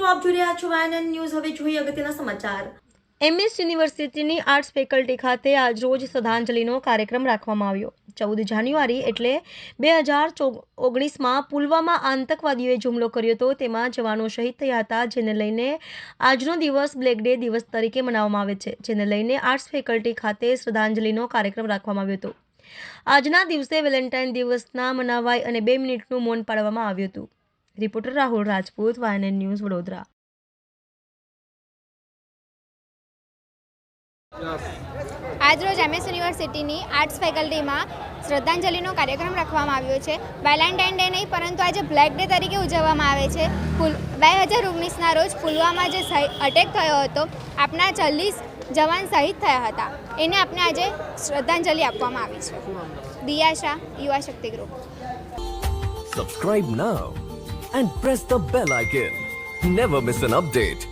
આપ જોઈ રહ્યા છો વાયએનએન ન્યૂઝ। હવે જોઈએ અગત્યના સમાચાર। એમએસ યુનિવર્સિટીની આર્ટ્સ ફેકલ્ટી ખાતે આજરોજ શ્રદ્ધાંજલિનો કાર્યક્રમ રાખવામાં આવ્યો। 14 જાન્યુઆરી એટલે 2019માં પુલવામા આતંકવાદીઓએ હુમલો કર્યો હતો, તેમાં જવાનો શહીદ થયા હતા, જેને લઈને આજનો દિવસ બ્લેક ડે દિવસ તરીકે મનાવવામાં આવે છે, જેને લઈને આર્ટ્સ ફેકલ્ટી ખાતે શ્રદ્ધાંજલિનો કાર્યક્રમ રાખવામાં આવ્યો હતો। આજના દિવસે વેલેન્ટાઇન દિવસના મનાવાય અને 2 મિનિટનું મૌન પાળવામાં આવ્યું હતું। Reporter Rahul Rajput, YNN news, Vadodara. આજરોજ એમએસ યુનિવર્સિટીની આર્ટ્સ ફેકલ્ટીમાં શ્રદ્ધાંજલિનો કાર્યક્રમ રાખવામાં આવ્યો છે। વેલેન્ટાઇન ડે નહીં પરંતુ આજે બ્લેક ડે તરીકે ઉજવવામાં આવે છે। 2019ના રોજ પુલવામા જે અટેક થયો હતો, આપણા 40 જવાન શહીદ થયા હતા, એને આપણે આજે શ્રદ્ધાંજલિ આપવામાં આવી છે। દિયા શાહ, યુવા શક્તિ group. Subscribe now and press the bell icon. Never miss an update.